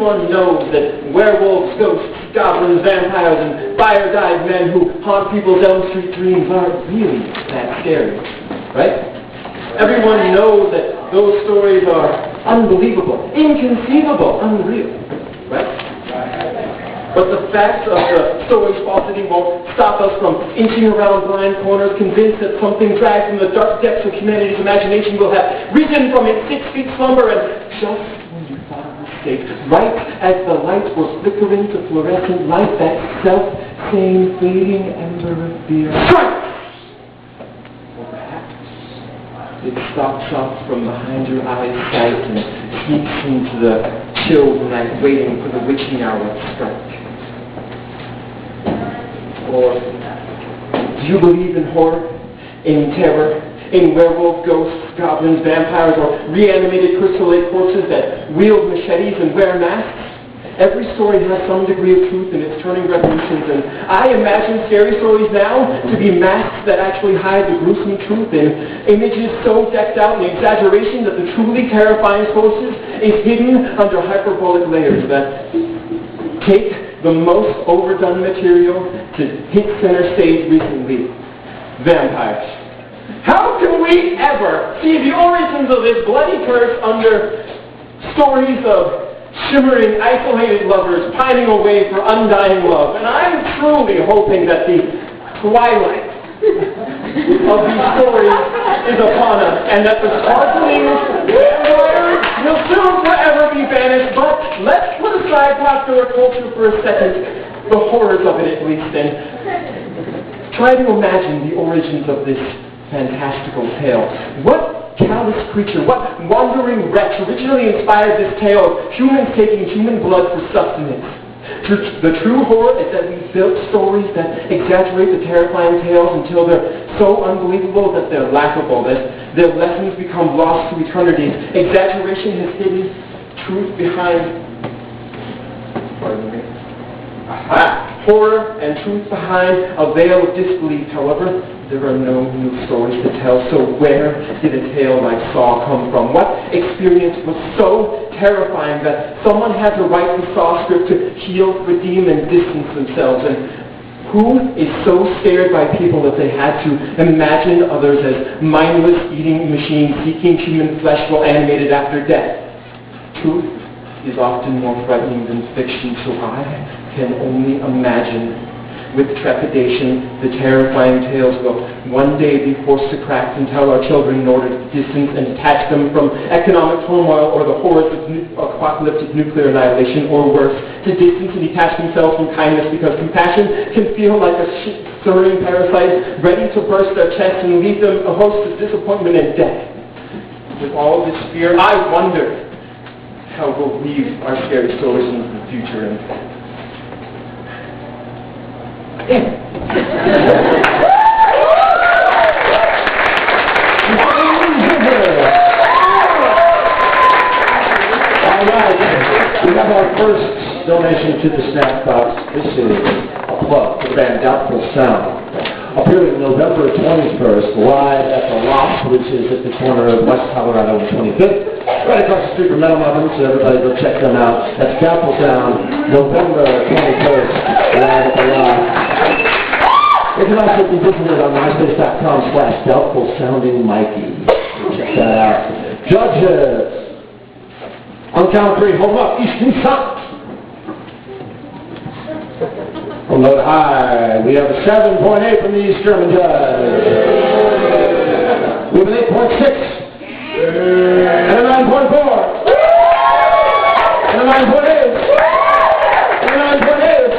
everyone knows that werewolves, ghosts, goblins, vampires, and fire-dyed men who haunt people's Elm Street dreams aren't really that scary, right? Everyone knows that those stories are unbelievable, inconceivable, unreal, right? But the facts of the story's falsity won't stop us from inching around blind corners, convinced that something dragged from the dark depths of humanity's imagination will have risen from its 6 feet slumber, and just when you thought it was safe, right as the lights were flickering to fluorescent light, that self-same fading ember of fear strikes! Or perhaps it stalks up from behind your eye's sight and sneaks into the chilled night, waiting for the witching hour to strike. Or do you believe in horror, in terror, in werewolf, ghosts, goblins, vampires, or reanimated Crystal Lake corpses that wield machetes and wear masks? Every story has some degree of truth in its turning revolutions, and I imagine scary stories now to be masks that actually hide the gruesome truth in images so decked out in exaggeration that the truly terrifying sources is hidden under hyperbolic layers that take the most overdone material to hit center stage recently. Vampires. How can we ever see the origins of this bloody curse under stories of shimmering, isolated lovers pining away for undying love? And I'm truly hoping that the twilight of these stories is upon us, and that the sparkling vampires will soon forever be banished. But let's put aside popular culture for a second, the horrors of it at least, and try to imagine the origins of this fantastical tale. What callous creature, what wandering wretch originally inspired this tale of humans taking human blood for sustenance? The true horror is that we built stories that exaggerate the terrifying tales until they're so unbelievable that they're laughable, that their lessons become lost to eternity. Exaggeration has hidden truth behind horror and truth behind a veil of disbelief. However, there are no new stories to tell. So where did a tale like Saw come from? What experience was so terrifying that someone had to write the Saw script to heal, redeem, and distance themselves? And who is so scared by people that they had to imagine others as mindless eating machines seeking human flesh while animated after death? Truth is often more frightening than fiction, so I can only imagine with trepidation the terrifying tales will one day be forced to crack and tell our children in order to distance and detach them from economic turmoil or the horrors of apocalyptic nuclear annihilation, or worse, to distance and detach themselves from kindness, because compassion can feel like a stirring parasite ready to burst their chest and leave them a host of disappointment and death. With all this fear, I wonder how we'll weave our scary stories into the future. And we have our first donation to the Snack Box. This is a plug for the band Doubtful Sound, appearing November 21st live at the Loft, which is at the corner of West Colorado and 25th, right across the street from Metal Muffin, so everybody go check them out. That's Doubtful Sound, November 21st, live at the Loft. You can also be visited on myspace.com/doubtfulsoundingmikey. Check that out. Judges. On count of 3, hold up, east and south. From note high, we have a 7.8 from the East German judge. We have an 8.6. And a 9.4. And a 9.8. And a 9.8.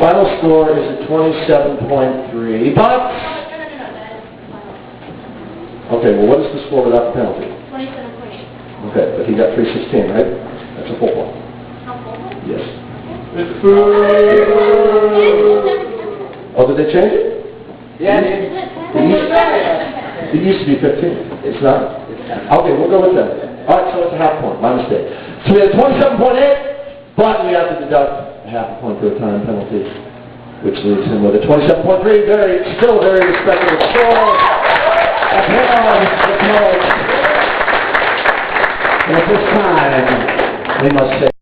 Final score is a 27.3, but... Okay, well, what is the score without the penalty? 27.8. Okay, but he got 316, right? That's a full point. How full? Yes. Oh, did they change it? Yeah, it used to be 15. It's not? Okay, we'll go with that. All right, so it's a half point. My mistake. So we had 27.8, but we have to deduct a half a point for a time penalty, which leaves him with a 27.3. Still a very respectable score. applause. And at this time, we must say